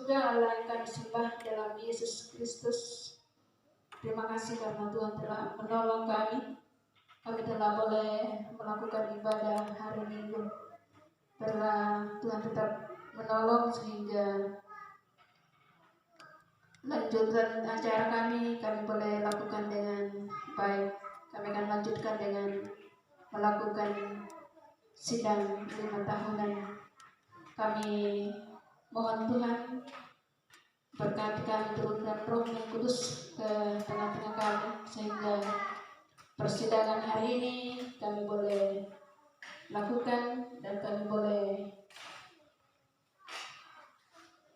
surga, Allah yang kami sembah dalam Yesus Kristus. Terima kasih karena Tuhan telah menolong kami. Kami telah boleh melakukan ibadah hari Minggu. Karena Tuhan tetap menolong sehingga lanjutan acara kami boleh lakukan dengan baik. Kami akan lanjutkan dengan melakukan sidang 5 tahunan. Kami mohon Tuhan berkati kami, turunkan Roh yang Kudus ke tengah-tengah kami, sehingga persidangan hari ini kami boleh lakukan dan kami boleh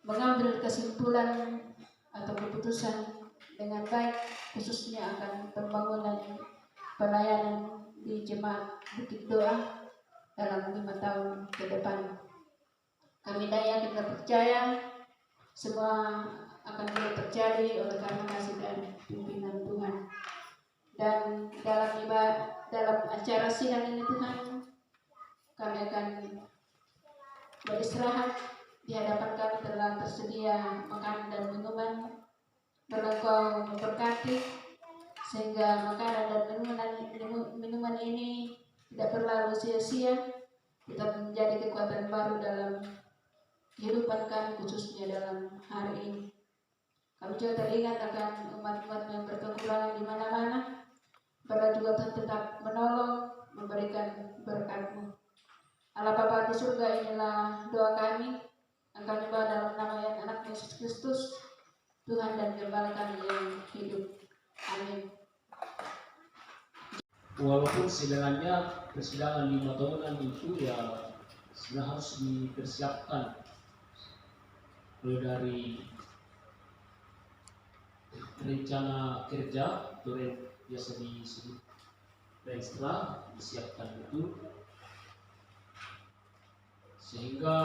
mengambil kesimpulan atau keputusan dengan baik, khususnya akan pembangunan pelayanan di Jemaat Bukit Doa dalam 5 tahun ke depan. Kami yakin dan percaya semua akan boleh terjadi oleh karena kasih dan pimpinan Tuhan. Dan dalam acara sidang ini Tuhan, kami akan beristirahat. Di hadapan kami telah tersedia makanan dan minuman. Dan Engkau memberkati sehingga makanan dan minuman ini tidak berlalu sia-sia, kita menjadi kekuatan baru dalam kehidupan kami, khususnya dalam hari ini. Kami juga teringat akan umat-umat yang berkekurangan di mana-mana. Pada juga Tuhan tetap menolong, memberikan berkat-Mu. Allah Bapa di surga, inilah doa kami yang kami bawa dalam nama Anak Yesus Kristus, Tuhan dan Gembala kami yang hidup. Amin. Walaupun sebenarnya persidangan 5 tahunan itu ya sudah harus dipersiapkan, mulai dari rencana kerja atau biasa disebut rencana, disiapkan betul sehingga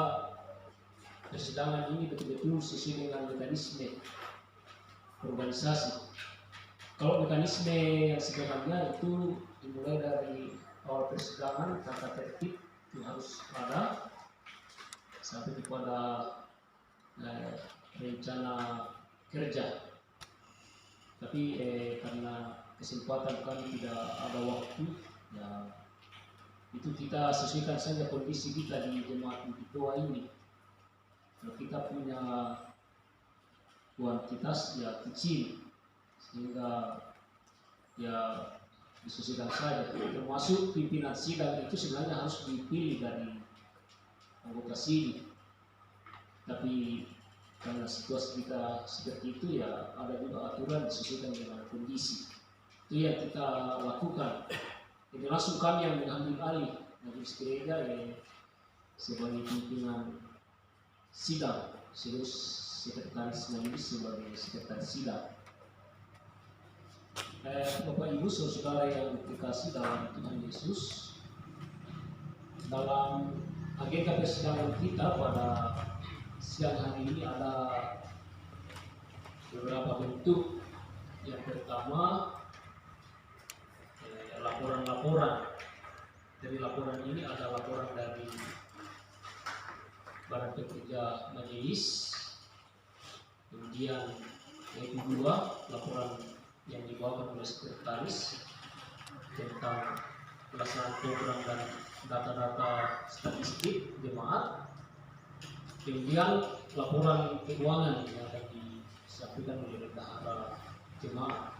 persidangan ini betul-betul sesuai dengan mekanisme organisasi. Kalau mekanisme yang sebenarnya itu dimulai dari awal persidangan, tata tertib itu harus ada sampai kepada rencana kerja. Tapi karena kesempatan kami tidak ada waktu, ya itu kita sesuaikan saja kondisi kita di Jemaat Bukit Doa ini. Kalau kita punya kuantitas ya kecil, sehingga ya disesuaikan saja. Termasuk pimpinan sidang itu sebenarnya harus dipilih dari anggota sidang. Tapi karena situasi kita seperti itu, ya ada juga aturan disesuaikan dengan kondisi. Itu yang kita lakukan. Jadi langsung kami yang mengambil alih majelis gereja sebagai pimpinan sidang, terus sekretaris majelis sebagai sekretaris sidang. Bapak Ibu saudara yang dikasih dalam Tuhan Yesus, dalam agenda persidangan kita pada siang hari ini ada beberapa bentuk. Yang pertama, laporan-laporan. Dari laporan ini ada laporan dari para pekerja majelis. Kemudian yang kedua, laporan yang dibawakan oleh sekretaris tentang pelaksanaan program dan data-data statistik jemaat. Kemudian laporan keuangan yang akan disampaikan oleh bendahara jemaat.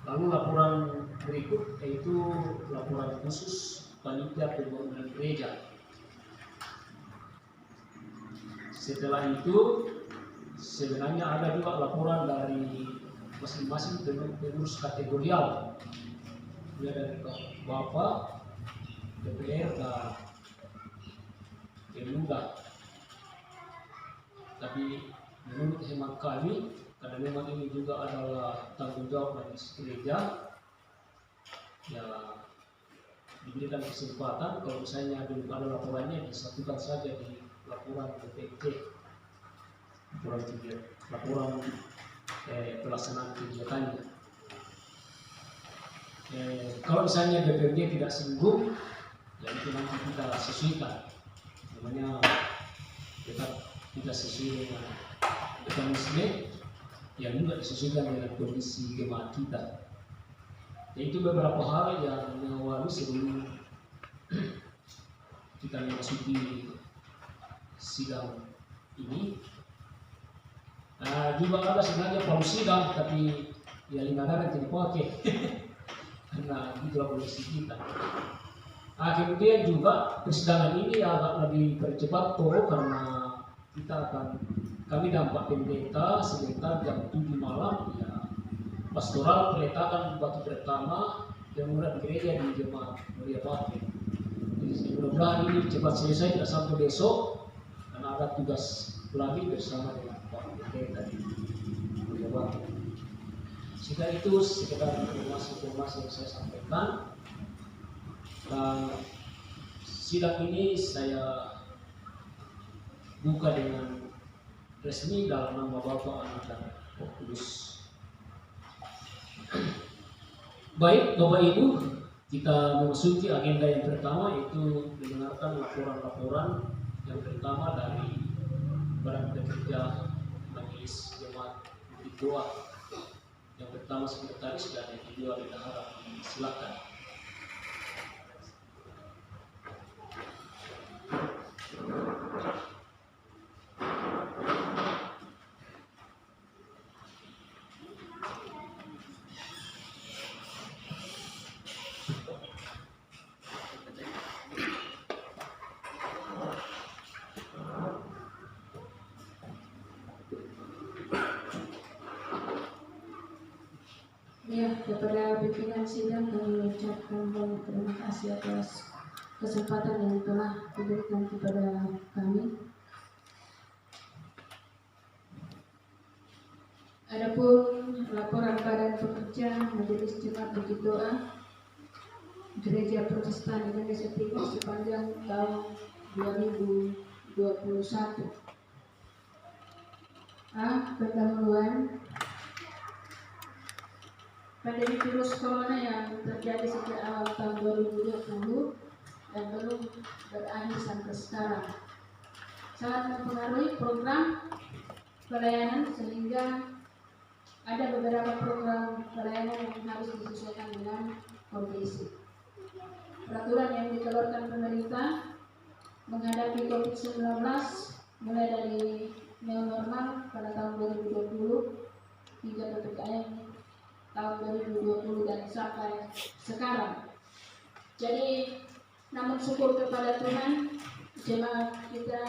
Lalu laporan berikut yaitu laporan khusus panitia pembangunan gereja. Setelah itu sebenarnya ada juga laporan dari masing-masing pengurus kategorial, ya, dari Bapak, DPR dan Pemuda. Tapi menurut hemat kami, karena memang ini juga adalah tanggung jawab majelis gereja, ya diberikan kesempatan kalau misalnya belum ada laporannya disatukan saja di laporan BPT, laporan pelaksanaan kegiatannya. Kalau misalnya BPD tidak singgung, ya itu nanti kita sesuaikan, namanya tetap kita sesuai dengan mekanisme yang juga disesuaikan dengan kondisi jemaat kita. Itu beberapa hal yang mengawali sebelum kita memasuki sidang ini. Juga ada sebenarnya palu sidang, tapi ya 5 hari tidak dipakai karena itulah kondisi kita. Kemudian juga persidangan ini agak lebih percepat karena kami dampak pendeta sebentar jam 7 malam ya, pastoral peletakan batu pertama yang mulai di gereja di Jemaat Mulia Bakti. Jadi mudah-mudahan ini cepat selesai, tidak sampai besok karena ada tugas lagi bersama dengan Pak Pendeta di Mulia Bakti. Sehingga itu sekedar informasi yang saya sampaikan. Sidang ini saya buka dengan resmi dalam nama Bapa, Anak, dan Roh Kudus. Baik Bapak Ibu, kita memasuki agenda yang pertama, yaitu mendengarkan laporan-laporan yang pertama dari para pekerja Majelis Jemaat Bukit Doa. Yang pertama sekretaris dan yang kedua bendahara. Silakan. Ya, kepada pimpinan sidang kami mengucapkan banyak terima kasih atas kesempatan yang telah diberikan kepada kami. Adapun laporan Badan Pekerja Majelis Jemaat Bukit Doa Gereja Protestan Indonesia Timur sepanjang tahun 2021. Pendahuluan. Pandemi virus corona yang terjadi sejak awal tahun 2020 dan belum berakhir sampai sekarang sangat mempengaruhi program pelayanan, sehingga ada beberapa program pelayanan yang harus disesuaikan dengan kondisi. Peraturan yang dikeluarkan pemerintah menghadapi COVID-19 mulai dari new normal pada tahun 2020 hingga PPKM tahun 2020 dan sampai sekarang. Jadi, namun syukur kepada Tuhan, jemaat kita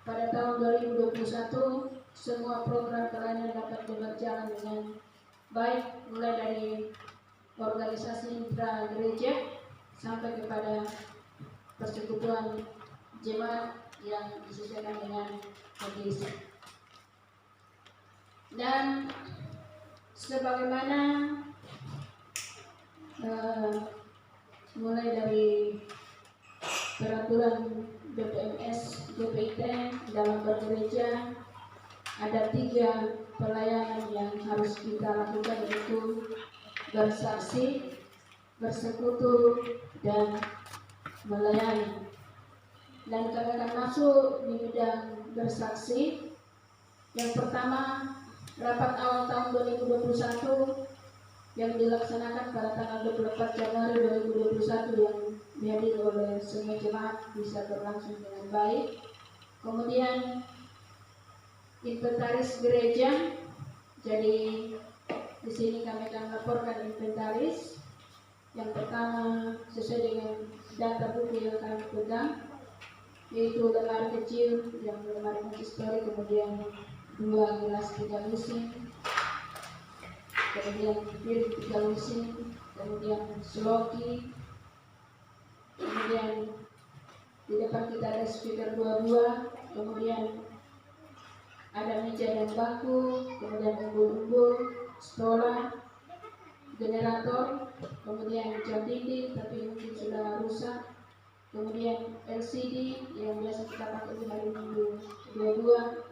pada tahun 2021 semua program pelayanan dapat berjalan dengan baik, mulai dari organisasi intra gereja sampai kepada persekutuan jemaat yang disesuaikan dengan kondisi. Dan sebagaimana mulai dari peraturan BPMS, BPIT dalam bergereja, ada 3 pelayanan yang harus kita lakukan, yaitu bersaksi, bersekutu, dan melayani. Dan kami akan masuk di bidang bersaksi. Yang pertama, rapat awal tahun 2021 yang dilaksanakan pada tanggal 24 Januari 2021 yang dihadiri oleh semua jemaat bisa berlangsung dengan baik. Kemudian inventaris gereja. Jadi di sini kami akan melaporkan inventaris. Yang pertama sesuai dengan data buku yang kami pegang, yaitu lemari kecil yang lemari konsistori, kemudian 2 gelas 3 lusin, kemudian piring 3 lusin, kemudian sloki, kemudian di depan kita ada speaker 2, kemudian ada meja dan bangku, kemudian umbul-umbul, stola, generator, kemudian jam dinding tapi mungkin sudah rusak, kemudian LCD yang biasa kita pakai di hari Minggu 2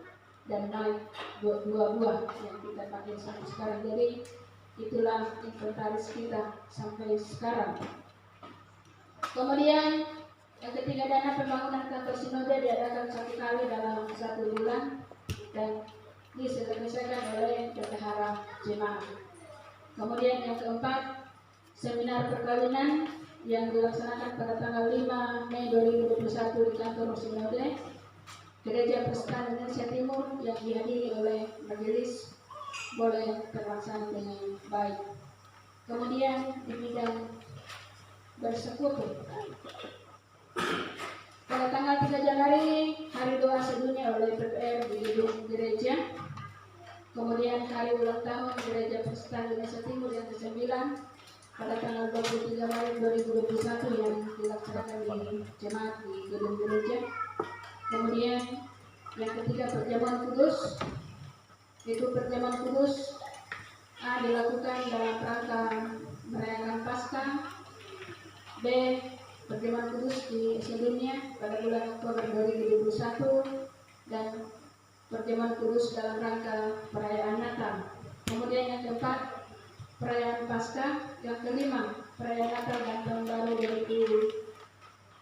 dan naik 2 buah yang kita pakai sampai sekarang. Jadi itulah inventaris kita sampai sekarang. Kemudian Yang ketiga, dana pembangunan kantor sinode diadakan 1 kali dalam 1 bulan dan diselesaikan oleh bendahara jemaat. Kemudian yang keempat, seminar perkawinan yang dilaksanakan pada tanggal 5 Mei 2021 di kantor sinode Gereja Protestan Indonesia Timur yang dihadiri oleh majelis boleh terlaksana dengan baik. Kemudian di bidang bersekutu, pada tanggal 3 Januari hari doa sedunia oleh PPR di gedung gereja. Kemudian hari ulang tahun Gereja Protestan Indonesia Timur yang ke-9 pada tanggal 23 Maret 2021 yang dilaksanakan di jemaat di gedung gereja. Kemudian yang ketiga, perjamuan kudus. Itu perjamuan kudus dilakukan dalam rangka merayakan Paskah. B, perjamuan kudus di sedunia pada bulan Oktober 2021 dan perjamuan kudus dalam rangka perayaan Natal. Kemudian yang keempat, perayaan Paskah. Yang kelima, perayaan Natal dan Tahun Baru 2000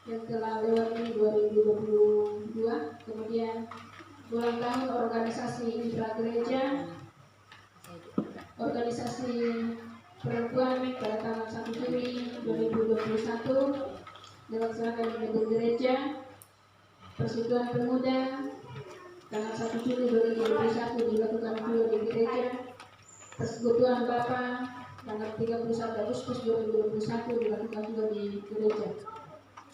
yang telah lewat ini 2022. Kemudian ulang tahun organisasi intra gereja, organisasi perempuan pada tanggal 1 Juli 2021 dilaksanakan di gedung gereja. Persekutuan Pemuda tanggal 1 Juli 2021 dilakukan juga di gereja. Persekutuan Bapa tanggal 31 Agustus 2021 dilakukan juga di gereja.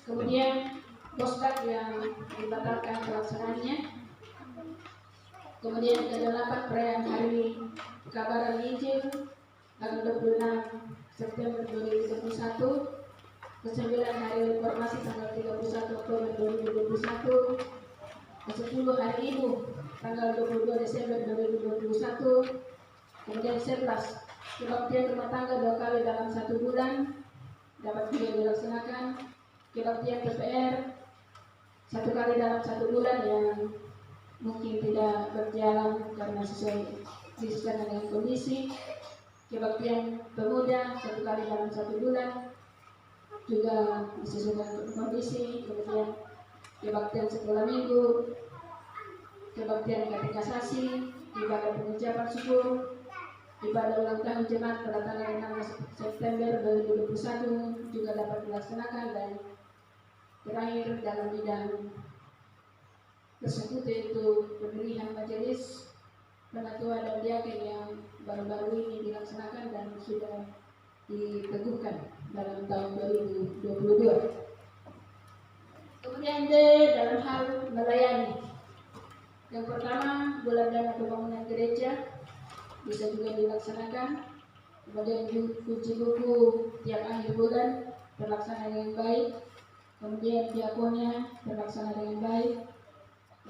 Kemudian Posdak yang dibatalkan pelaksanaannya. Kemudian ke-8, perayaan Hari Kabaran Injil tanggal 26 September 2021. Ke-9, Hari Reformasi tanggal 31 Oktober 2021. Ke-10, Hari Ibu tanggal 22 Desember 2021. Kemudian 11, kebaktian rumah tangga 2 kali dalam 1 bulan dapat juga dilaksanakan. Kebaktian PPR 1 kali dalam 1 bulan yang mungkin tidak berjalan karena sesuai dengan kondisi. Kebaktian Pemuda 1 kali dalam 1 bulan juga disesuaikan kondisi. Kemudian kebaktian sekolah minggu, kebaktian katekisasi, ibadah pengucapan syukur, ibadah ulang tahun jemaat pada tanggal 16 September 2021 juga dapat dilaksanakan. Dan terakhir dalam bidang tersebut yaitu pemilihan majelis penatua dan diaken yang baru-baru ini dilaksanakan dan sudah diteguhkan dalam tahun 2022. Kemudian D, dalam hal melayani. Yang pertama, bulan dana pembangunan gereja bisa juga dilaksanakan. Kemudian kunci buku tiap akhir bulan terlaksana dengan baik. Kemudian diakonnya terlaksana dengan baik.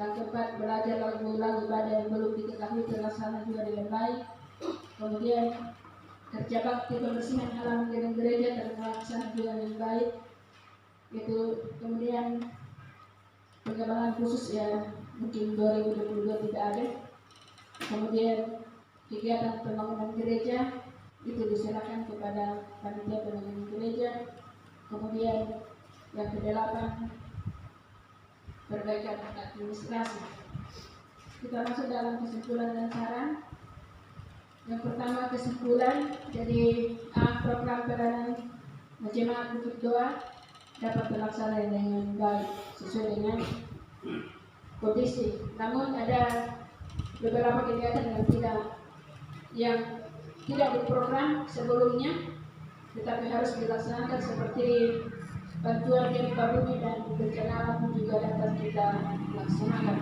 Yang keempat, belajar lagu-lagu ibadah yang belum diketahui terlaksana juga dengan baik. Kemudian kerja bakti pembersihan halaman gedung gereja terlaksana juga dengan baik. Itu kemudian pengembangan khusus ya mungkin 2022 tidak ada. Kemudian kegiatan pembangunan gereja itu diserahkan kepada panitia pembangunan gereja. Kemudian yang ke-8, perbaikan administrasi. Kita masuk dalam kesimpulan dan saran. Yang pertama, kesimpulan. Jadi program pelayanan jemaat Bukit Doa dapat terlaksana dengan baik sesuai dengan kondisi. Namun ada beberapa kegiatan yang tidak diprogram sebelumnya tetapi harus dilaksanakan, seperti bantuan gempa bumi dan bencana alam juga dapat kita laksanakan.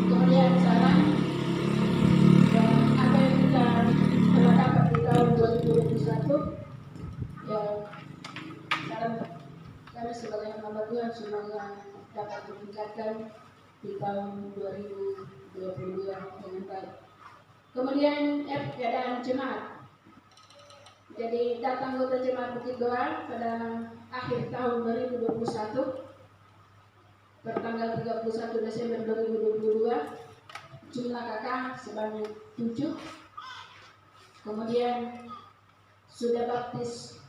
Kemudian saran dan apa yang kita telah dapat di tahun 2021 ya, saran kami sebagai hamba Tuhan semoga dapat ditingkatkan di tahun 2022 dengan baik. Kemudian F, keadaan jemaat. Jadi data anggota jemaat Bukit Doa pada akhir tahun 2021 bertanggal 31 Desember 2022 jumlah kakak sebanyak 7. Kemudian sudah baptis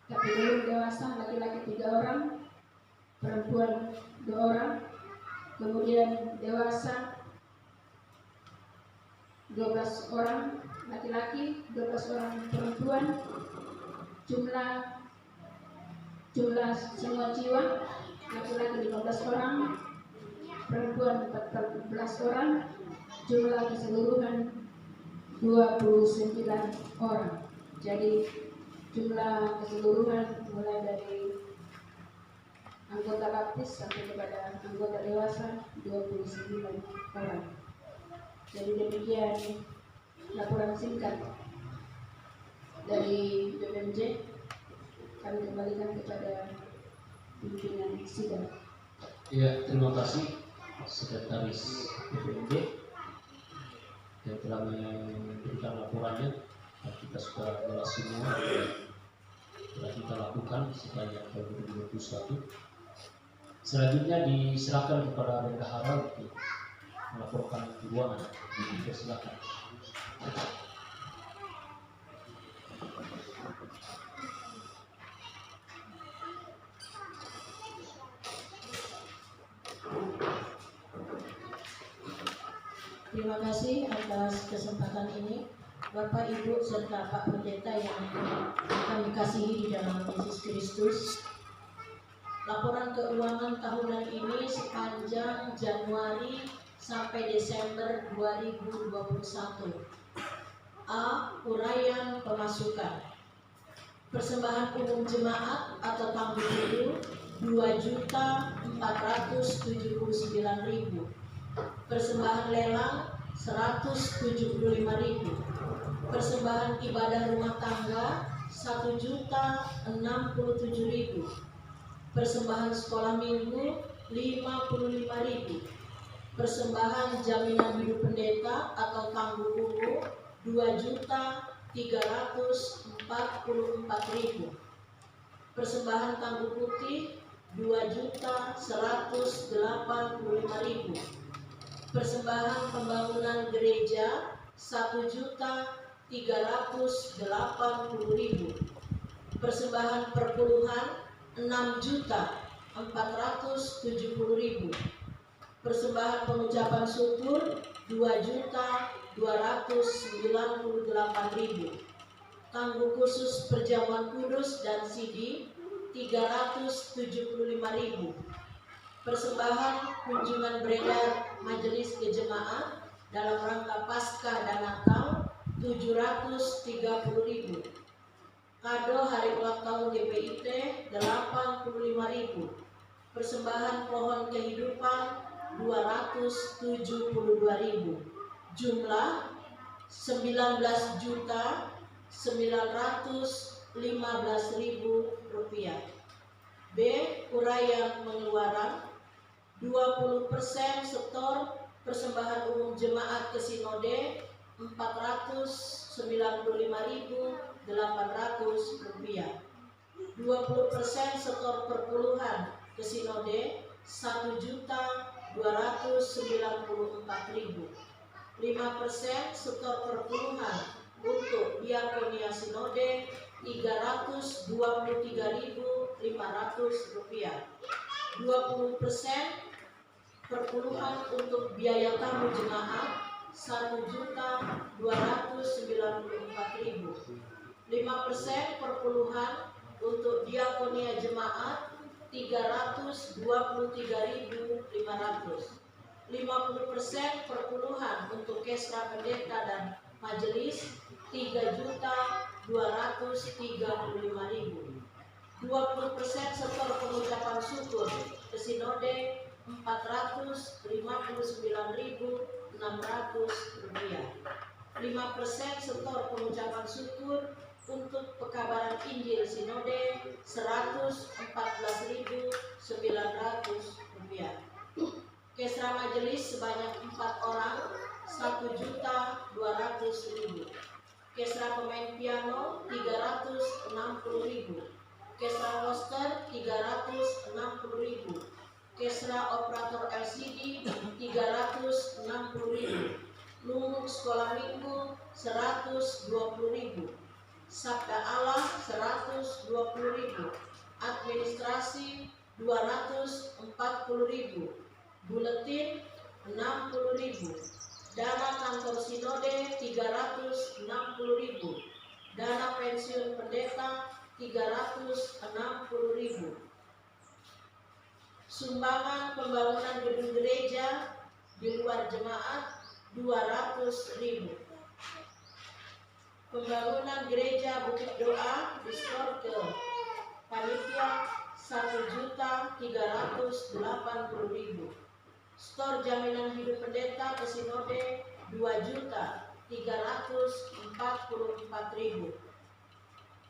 tapi belum dewasa laki-laki 3 orang. perempuan 2 orang, kemudian dewasa 12 orang laki-laki, 12 orang perempuan. Jumlah semua jiwa laki-laki 15 orang, perempuan 14 orang, jumlah keseluruhan 29 orang. Jadi jumlah keseluruhan mulai dari anggota baptis sampai kepada anggota dewasa 29 orang. Jadi demikian laporan singkat dari BPMJ. Kami kembalikan kepada pimpinan sidang. Ya, terima kasih Sekretaris BPMJ yang telah memberikan laporannya. Kita sudah jelas semua telah kita lakukan sepanjang tahun 2021. Selanjutnya diserahkan kepada bendahara untuk melaporkan keuangan. Silakan. Terima kasih atas kesempatan ini, Bapak, Ibu, serta Pak Pendeta yang kami kasihi di dalam Yesus Kristus. Laporan keuangan tahunan ini sepanjang Januari sampai Desember 2021. A. Uraian pemasukan. Persembahan umum jemaat atau tanggung dulu 2.479.000. Persembahan lelang 175.000. Persembahan ibadah rumah tangga 1.067.000. Persembahan sekolah minggu 55.000. Persembahan jaminan hidup pendeta atau tanggung umum 2.344.000. Persembahan tanggung putih 2.185.000. Persembahan pembangunan gereja 1.380.000. Persembahan perpuluhan 6.470.000. Persembahan pengucapan syukur 2.298.000. Tanggung khusus perjamuan kudus dan CD 375.000. Persembahan kunjungan beredar majelis kejemaat dalam rangka Paskah dan Natal 730.000. Kado hari ulang tahun GPIT 85.000. Persembahan pohon kehidupan 272.000. Jumlah 19.915.000 rupiah. B. Uraian pengeluaran 20% setor persembahan umum jemaat ke sinode 495.800 rupiah. 20% setor perpuluhan ke sinode 1.294.000. 5% setor perpuluhan untuk diakonia sinode 323.500 rupiah. 20% perpuluhan untuk biaya tamu jemaat 1.294.000. 5% perpuluhan untuk diakonia jemaat 323.500. 50% perpuluhan untuk kesra pendeta dan majelis 3.235.000. 20% setor pengucapan syukur ke sinode 459.600 rupiah. 5% setor pengucapan syukur untuk pekabaran Injil sinode 114.900 rupiah. Kesra majelis sebanyak 4 orang 1.200.000. Kesra pemain piano 360.000. Kesra roster 360.000. Kesra operator LCD 360.000. Lumuk sekolah minggu 120.000. Sabda Allah 120.000. Administrasi 240.000, buletin 60.000, dana kantor sinode 360.000, dana pensiun pendeta 360.000, sumbangan pembangunan gedung gereja di luar jemaat 200.000, pembangunan gereja Bukit Doa disetor ke panitia 1.380.000, stor jaminan hidup pendeta ke sinode 2.344.000,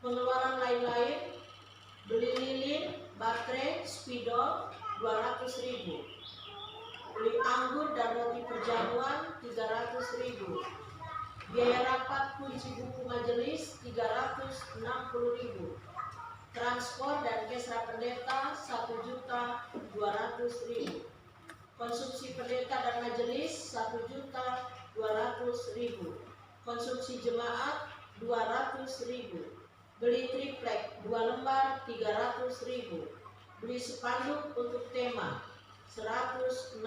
pengeluaran lain-lain beli lilin, baterai, spidol 200.000, beli anggur dan roti perjamuan 300.000, biaya rapat kunci buku majelis 360.000, transport dan kesra pendeta 1.200.000, konsumsi pendeta dan majelis 1.200.000, konsumsi jemaat 200.000, beli triplek 2 lembar 300.000, beli spanduk untuk tema 160.000,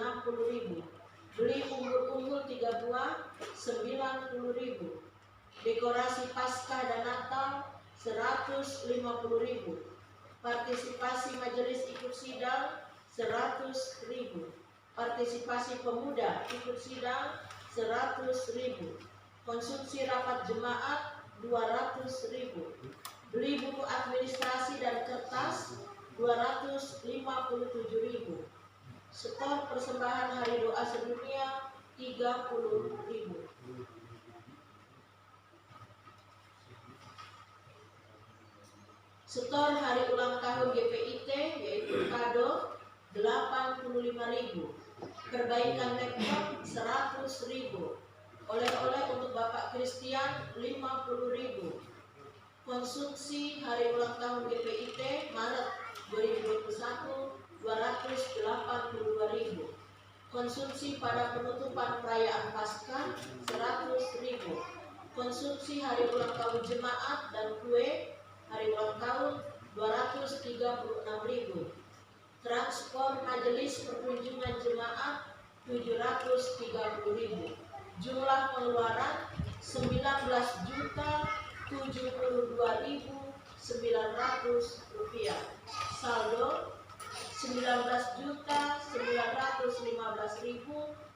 beli unggul-unggul 3 buah 90.000, dekorasi Paskah dan Natal 150.000, partisipasi majelis ikut sidang 100.000, partisipasi pemuda ikut sidang 100.000, konsumsi rapat jemaat 200.000, beli buku administrasi dan kertas 257.000, setor persembahan hari doa sedunia 30.000. Setor hari ulang tahun GPIT yaitu kado 85.000, perbaikan laptop 100.000, oleh-oleh untuk Bapak Christian 50.000, konsumsi hari ulang tahun GPIT Maret 2021 282.000, konsumsi pada penutupan perayaan Paskah 100.000, konsumsi hari ulang tahun jemaat dan kue hari ulang tahun 236.000, transport majelis perkunjungan jemaat 730.000, jumlah pengeluaran 19.072.900 rupiah, saldo 19.915.000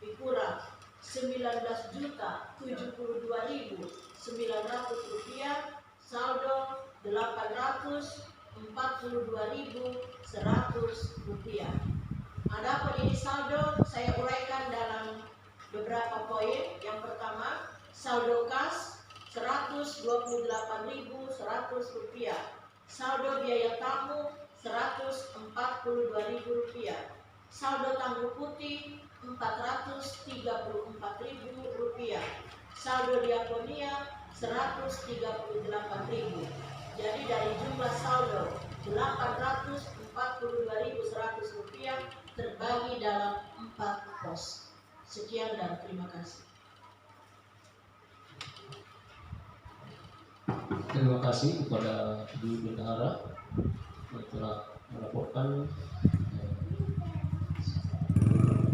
dikurang 19.072.900 rupiah, saldo 842.100 rupiah. Adapun ini saldo saya uraikan dalam beberapa poin. Yang pertama, saldo kas 128.100 rupiah, saldo biaya tamu 142.000 rupiah, saldo tangguh putih 434.000 rupiah, saldo diakonia 138.000. Jadi dari jumlah saldo 842.100 rupiah terbagi dalam 4 pos. Sekian dan terima kasih. Terima kasih kepada Ibu Bendahara yang telah melaporkan.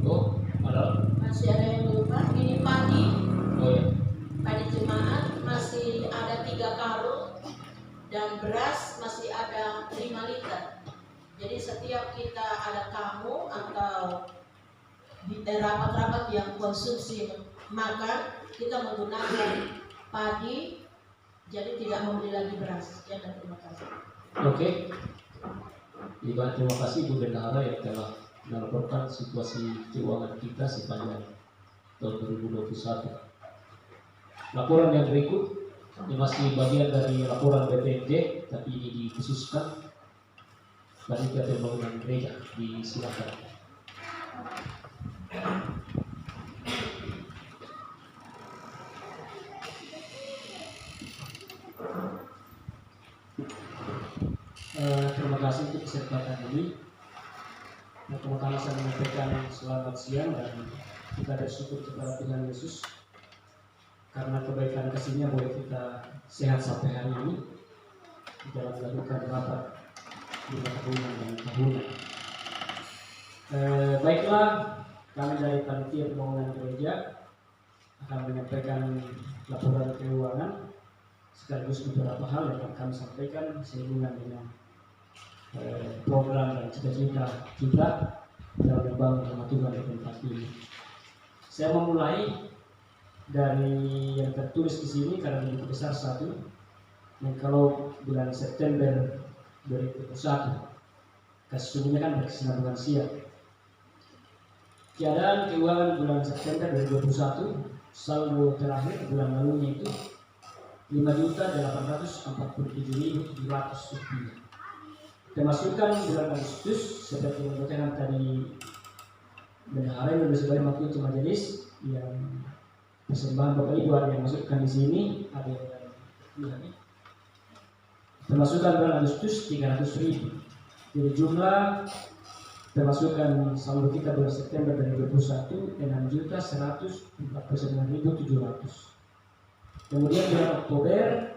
Oh, ada? Masih ada yang lupa. Ini padi. Oh ya. Padi jemaat masih ada 3 karung dan beras masih ada 5 liter. Jadi setiap kita ada tamu atau di rapat-rapat yang konsumsi makan, kita menggunakan padi, jadi tidak membeli lagi beras. Ya, dan terima kasih. Oke. Terima kasih Bu Bendahara yang telah melaporkan situasi keuangan kita sepanjang tahun 2021. Laporan yang berikut ini masih bagian dari laporan BPNJ, tapi ini dikhususkan Panitia Pembangunan Gereja. Disilakan. Terima kasih untuk kesempatan ini. Pertama-tama saya menyampaikan selamat siang dan kita bersyukur kepada Tuhan Yesus karena kebaikan kasih-Nya boleh kita sehat sampai hari ini di dalam melakukan rapat 5 tahunan dan tahunan. Baiklah, kami dari panitia pembangunan gereja akan menyampaikan laporan keuangan sekaligus beberapa hal yang akan kami sampaikan sehubungan dengan program dan cita-cita kita dalam membangun rumah Tuhan di tempat ini. Saya memulai dari yang tertulis di sini karena begitu besar satu. Dan kalau bulan September 2021, sesungguhnya kan berkesinambungan siap. Keadaan keuangan bulan September 2021, saldo terakhir bulan lalunya itu 5.847.700 rupiah. Pemasukan bulan Agustus seperti yang dikatakan tadi bendahara yang sebagai waktu majelis yang persembahan Bapak Ibu ada yang masukkan di sini, ada yang dari pemasukan bulan Agustus 300.000. Jadi jumlah pemasukan saldo kita bulan September 2021 6.149.700. Kemudian bulan Oktober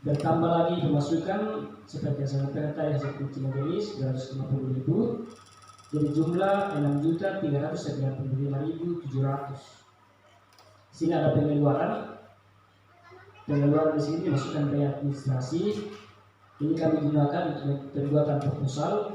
bertambah lagi pemasukan seperti yang saya sampaikan tadi hasil kunci majelis 250.000. Jadi jumlah 6.395.700. Sini ada pengeluaran. Pengeluaran di sini dimasukkan biaya administrasi. Ini kami gunakan untuk pembuatan proposal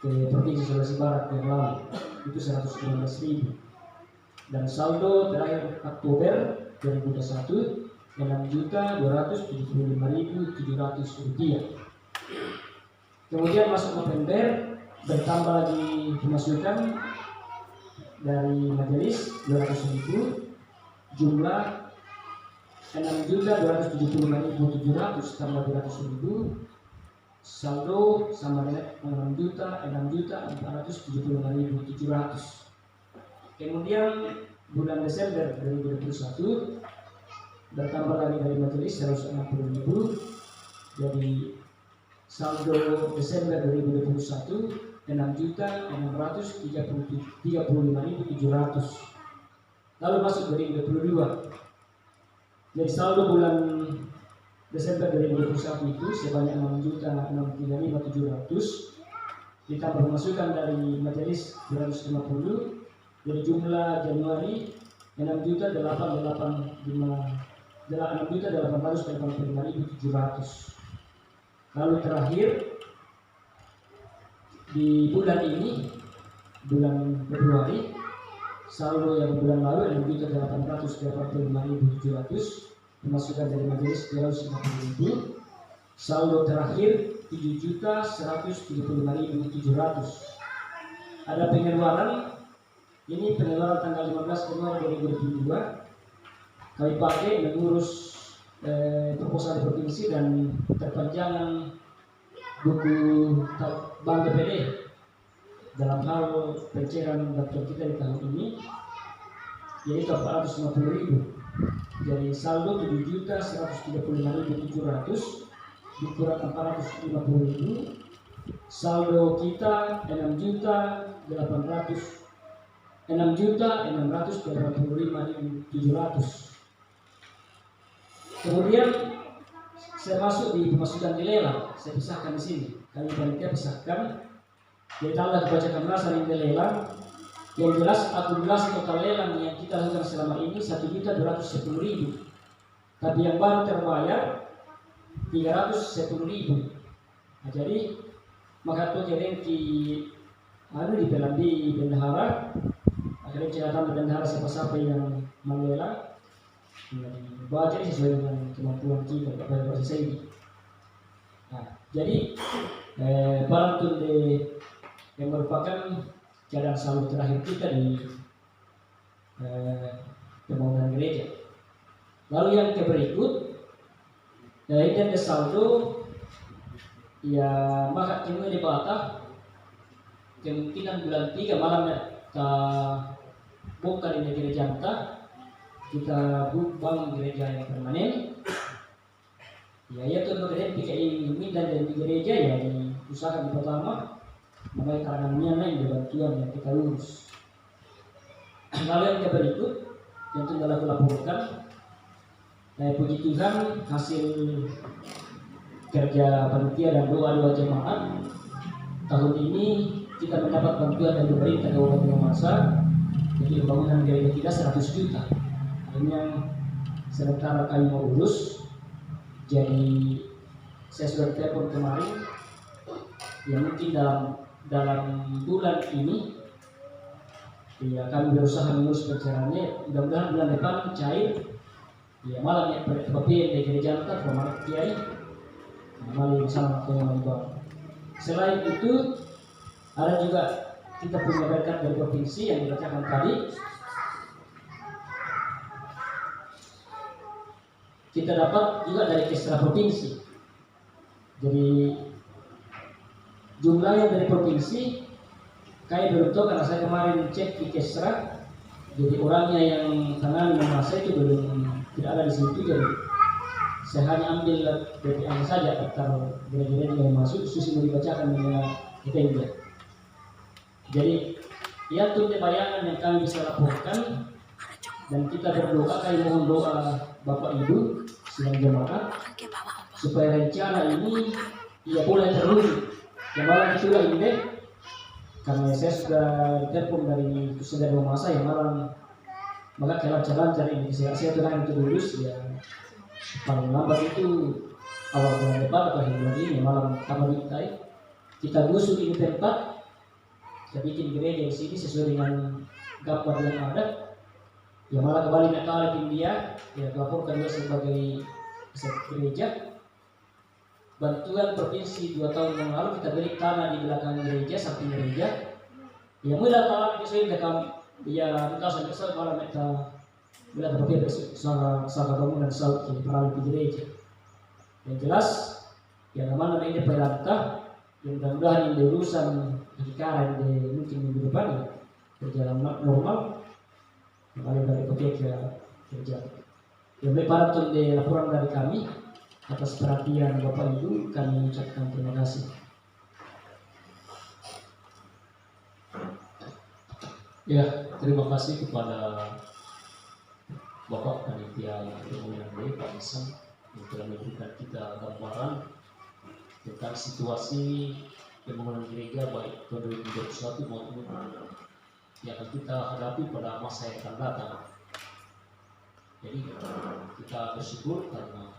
ke Provinsi Sulawesi Barat yang lalu itu 115.000. Dan saldo terakhir Oktober 2021 6.275.700 rupiah. Kemudian masuk November bertambah lagi pemasukan dari majelis 200.000, jumlah 6.275.700 tambah 200.000, saldo sama dengan 6.475.700. Kemudian bulan Desember 2021 bertambah lagi dari majelis 160.000, jadi saldo Desember 2021 6.635.700. Lalu masuk 2022. Jadi saldo bulan Desember 2021 itu sebanyak 6.635.700 ditambah pemasukan dari majelis 250, jadi jumlah Januari 6.885.700. Lalu terakhir di bulan ini, bulan Februari, saldo yang bulan lalu 6.885.700, pemasukan dari majelis 250.000, saldo terakhir 7.135.700. Ada pengeluaran, ini pengeluaran tanggal 15 Januari 2022 kami pakai mengurus proposal di provinsi dan perpanjangan buku Bank BPD dalam hal pencairan daftar kita di tahun ini, yaitu 450.000. Jadi saldo 7.135.700 dikurang 450.000, saldo kita 6.685.700. Kemudian saya masuk di pemasukan dilelang, saya pisahkan di sini. Kami panitia pisahkan. Jadi tanggal dibacakan rasa yang dilelang. Yang jelas akumulasi total lelang yang kita lakukan selama ini 1.210.000. Tapi yang baru terbayar 310.000. Nah, jadi maka itu jadi di Pelambi bendahara. Akhirnya catatan bendahara siapa-siapa yang melelang. Baca sesuai dengan kemampuan kita pada proses ini. Nah, jadi pantun yang merupakan keadaan saldo terakhir kita di pembangunan gereja. Lalu yang berikut, ini ada saldo ya maka ini di Batak kemungkinan bulan 3 malamnya kita buka di gereja kita bangun gereja yang permanen. Ya itu kemudian PKI dan di gereja ya diusahakan pertama mulai karangannya lain bantuan yang kita urus. Lalu yang berikut yang tinggal aku laporkan, puji Tuhan hasil kerja panitia dan doa jemaat. Tahun ini kita mendapat bantuan dari pemerintah Kabupaten Mamasa untuk pembangunan gereja kita 100 juta. Hanya sementara kami mau urus, jadi saya sudah telepon kemarin, ya mungkin dalam bulan ini ya kami berusaha mengurus pencairannya. Mudah-mudahan bulan depan cair. Ya malam ya tapi di gereja kita formal kiai malam bersama dengan Bang. Selain itu ada juga kita punya berkat dari provinsi yang dibacakan tadi. Kita dapat juga dari Kesra provinsi. Jadi jumlahnya dari provinsi kayak belum tahu karena saya kemarin cek di Kesra. Jadi orangnya yang tangan Mamasa itu belum tidak ada di situ, jadi saya hanya ambil BPM saja daftar gereja-gereja yang masuk, susi mau dibacakan dengan kita. Jadi ya tuh bayangan yang kami bisa laporkan, dan kita berdoa, kami mohon doa Bapak Ibu sidang jemaat supaya rencana ini ya boleh terwujud. Yang malam itulah ini karena saya sudah ditelepon dari saudara Mamasa yang malam, maka kalau lancar ini saya tenang itu lulus ya paling lambat itu awal bulan depan atau akhir bulan ini malam kamar kita gusur ini tempat, kita bikin gereja di sini sesuai dengan gambar yang ada. Ya malah kembali Natal dia ya laporkan dia sebagai gereja. Bantuan provinsi 2 tahun yang lalu kita beli tanah di belakang gereja, samping gereja. Ya mudah kalau sesuai dengan ya kita sampai malam kita bila terpikir salah bangunan saud di peralatan gereja. Yang jelas ya mana ini perintah yang mudah-mudahan yang diurusan kekikaran di mungkin minggu depan ya berjalan normal kembali dari pekerja kerja. Yang para di laporan dari kami atas perhatian Bapak Ibu kami ucapkan terima kasih. Ya, terima kasih kepada Bapak Panitia Pembangunan Pak Isam yang telah memberikan kita gambaran tentang situasi pembangunan gereja baik tahun 2021 maupun yang akan kita hadapi pada masa yang akan datang. Jadi kita bersyukur karena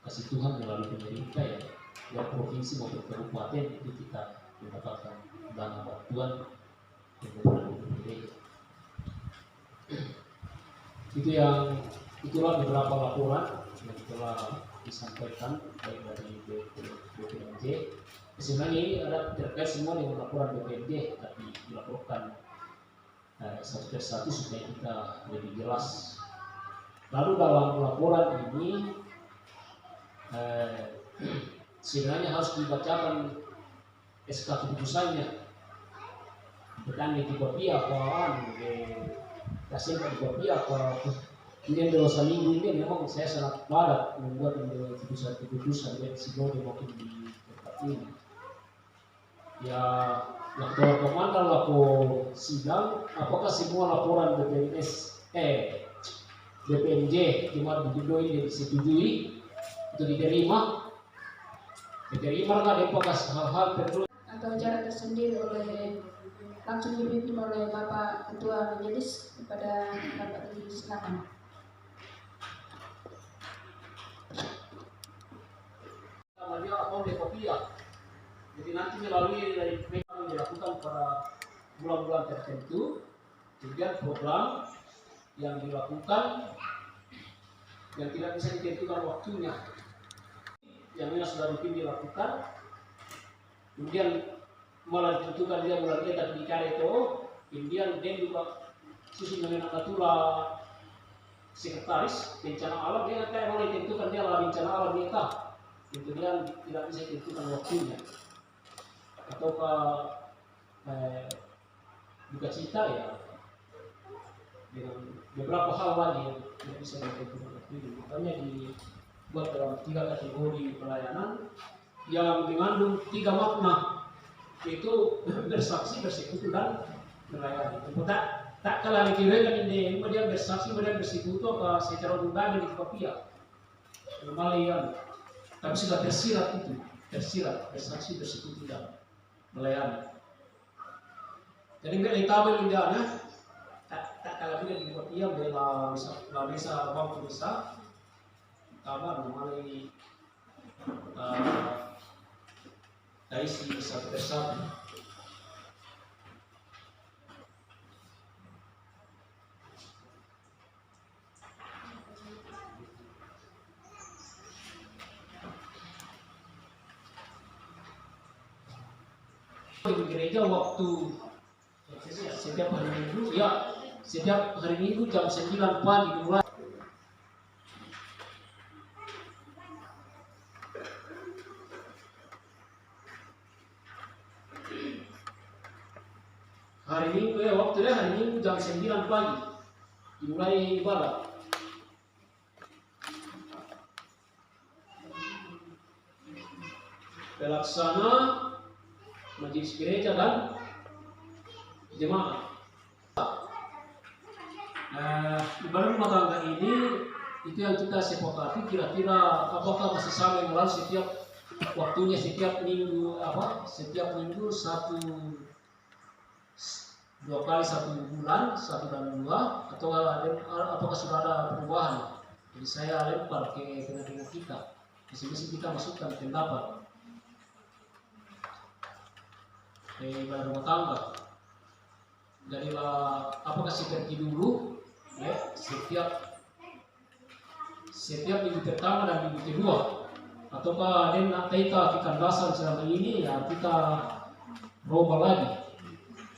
kasih Tuhan melalui pemerintah ya provinsi maupun kabupaten itu kita mendapatkan dana bantuan. Itulah beberapa laporan yang telah disampaikan baik dari BPMJ. Sebenarnya ini ada terkait semua dengan laporan BPMJ, tapi dilaporkan satu persatu supaya kita lebih jelas. Lalu dalam laporan ini sebenarnya harus dibacakan SK keputusannya. Bukan di kopi apa kasih di kopi apa ini dosa minggu ini memang saya sangat padat membuat keputusan dari Sigode maupun di tempat ini. Ya waktu komandan laku sidang, apakah semua laporan BPMJ cuma disetujui itu diterima kan apakah hal-hal perlu atau cara tersendiri oleh langsung dipimpin oleh Bapak Ketua Majelis kepada Bapak Ibu silakan. Dia atau dekopia. Jadi nanti melalui dari yang dilakukan pada bulan-bulan tertentu, kemudian program yang dilakukan yang tidak bisa ditentukan waktunya, yang ini sudah rutin dilakukan, kemudian malah ditentukan dia bulan kita di itu, kemudian dia juga susun dengan aturan sekretaris bencana alam dia kayak mulai ditentukan dia lah bencana alam kita, kemudian tidak bisa ditentukan waktunya, ataukah duka cita ya dengan beberapa hal lagi yang tidak bisa ditentukan waktunya. Makanya dibuat dalam 3 kategori pelayanan yang mengandung 3 makna, itu bersaksi, bersekutu dan melayani. Tak kalah dikirakan ini dia bersaksi, kemudian bersekutu apa secara pribadi di Papua. Kembalian tapi sudah tersirat itu, bersaksi bersekutu tidak melayani. Jadi bela tabel indahnya, tak kalau tidak dibuat ia bela bisa bangku besar, kamar mulai dari satu persatu. Di gereja waktu setiap hari Minggu, ya setiap hari Minggu jam 9 pagi dimulai. Hari Minggu ya waktunya hari Minggu jam 9 pagi dimulai ibadah. Pelaksana majelis gereja dan jemaat. Ibadah rumah tangga ini itu yang kita sepakati kira-kira apakah masih sama yang lalu setiap waktunya setiap minggu dua kali 1 bulan 1 dan 2 atau apakah sudah ada perubahan? Jadi saya lempar ke pendengar kita, masing-masing kita masukkan pendapat. Ibadah rumah tangga. Jadi apakah seperti dulu ya setiap minggu pertama dan minggu kedua ataukah ada kita kandasan selama ini ya kita roba lagi.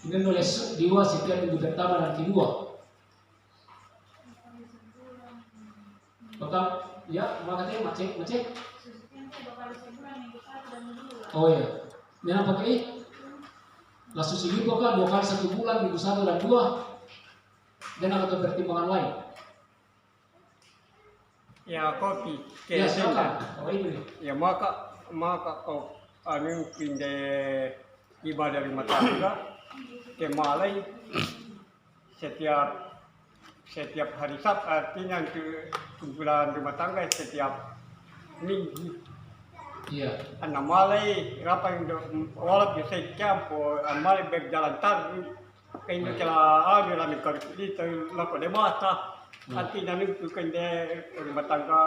Ini nulis dua setiap minggu pertama dan kedua. Maka ya makanya macet. Oh ya, jangan pakai langsung sini kok 2 kali 1 bulan minggu 1 dan 2 dan ada pertimbangan lain. Ya kopi. Ya silakan. Oh ini. Ya maka kau pindah ibadah rumah tangga ke Malai setiap hari Sabtu, artinya kumpulan rumah tangga setiap minggu. Iya. Anak Malai rapang walau bisa campo Malai berjalan tarik kayaknya kala ada lami kerja itu lako debata artinya itu kayaknya rumah tangga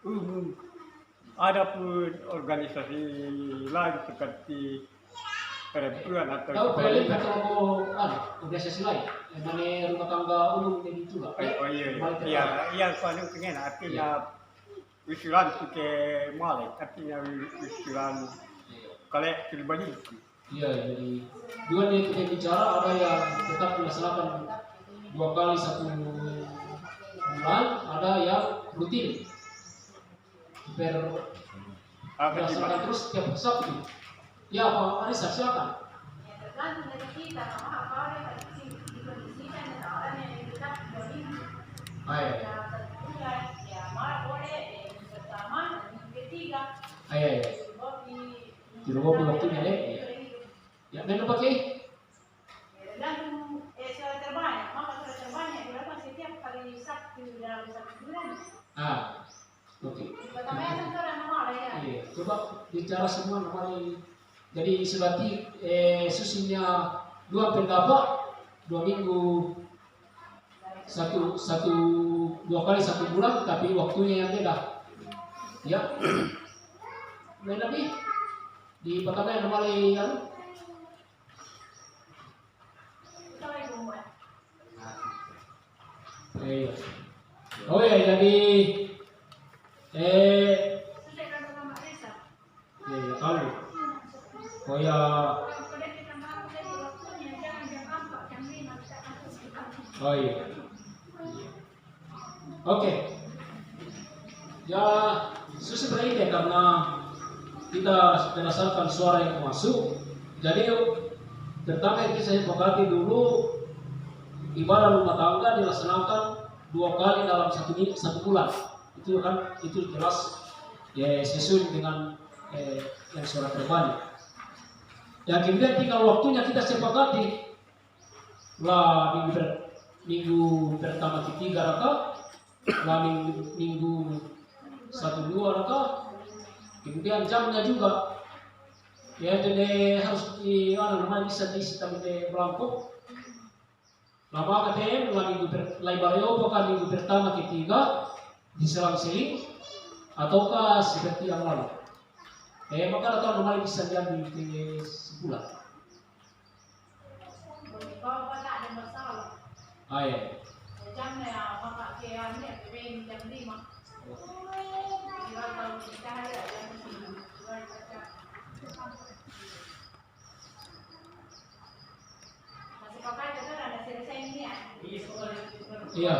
umum ada pun organisasi lain seperti perempuan atau Tahu PLN atau organisasi lain yang mana rumah tangga umum ini juga. oh iya soalnya pengen artinya usulan ke Malai artinya usulan kalau pribadi. Iya, jadi dua nih kita bicara ada yang tetap dilaksanakan 2 kali 1 bulan, ada yang rutin dilaksanakan terus setiap Sabtu. Ya, Pak Arisa silakan. Tergantung dari kita, apa yang dikondisikan dan orang yang dekat 2 minggu. Ayo. Ya malah boleh pertama dan ketiga. Ayo. Di rumah waktunya deh. Ya, mana pakai? Tergantung surat terbanyak, maka surat terbanyak dilakukan setiap hari Sabtu dalam 1 bulan. Oke. Pertama yang tentu dan normal ya. Iya, coba bicara semua namanya. Jadi sebati susunya 2 pendapat 2 minggu 2 kali 1 bulan tapi waktunya yang beda. Ya. Main lebih di pertama yang normal yang oh ya jadi ya kalau oh ya oh iya oke ya sebenarnya ya karena kita berdasarkan suara yang masuk jadi pertama yang saya sepakati dulu ibadah rumah tangga dilaksanakan 2 kali dalam 1 bulan. Itu kan itu jelas ya sesuai dengan yang surat terbalik. Yang kemudian tinggal waktunya kita sepakati lah minggu pertama ketiga raka, lah minggu 1 2 raka, Kemudian jamnya juga, ya jadi harus di namanya bisa diisi di belangkok. Lama katanya minggu apakah minggu pertama ketiga diselang-seling ataukah seperti yang lalu. Maka atau normal bisa diambil di sebulan. Kalau tak ada masalah. Ya. Jamnya maka kiannya pengen jam 5. Kalau kita ada jam 7. Masih pakai itu ada selesainya. Iya.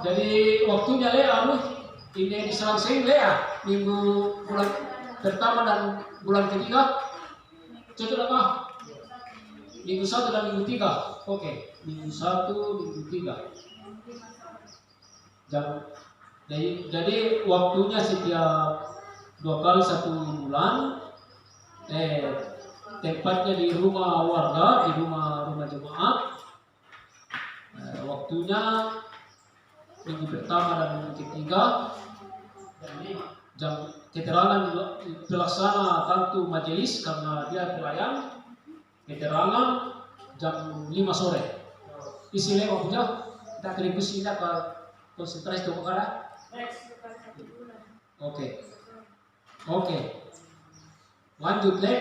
Jadi waktunya ini diselang-seling minggu bulan pertama dan bulan ketiga. Cocok apa? Minggu 1 dan minggu 3. Oke, minggu 1, minggu 3. Jadi waktunya setiap 2 kali 1 bulan. Tempatnya di rumah warga, di rumah jemaat. Waktunya minggu pertama dan minggu ketiga. Jam keterangan pelaksana tentu majelis karena dia pelayan. Keterangan jam 5 sore. Isi lewat punya kita atribusi ke konsentrasi itu kada. Oke. Lanjut, Le.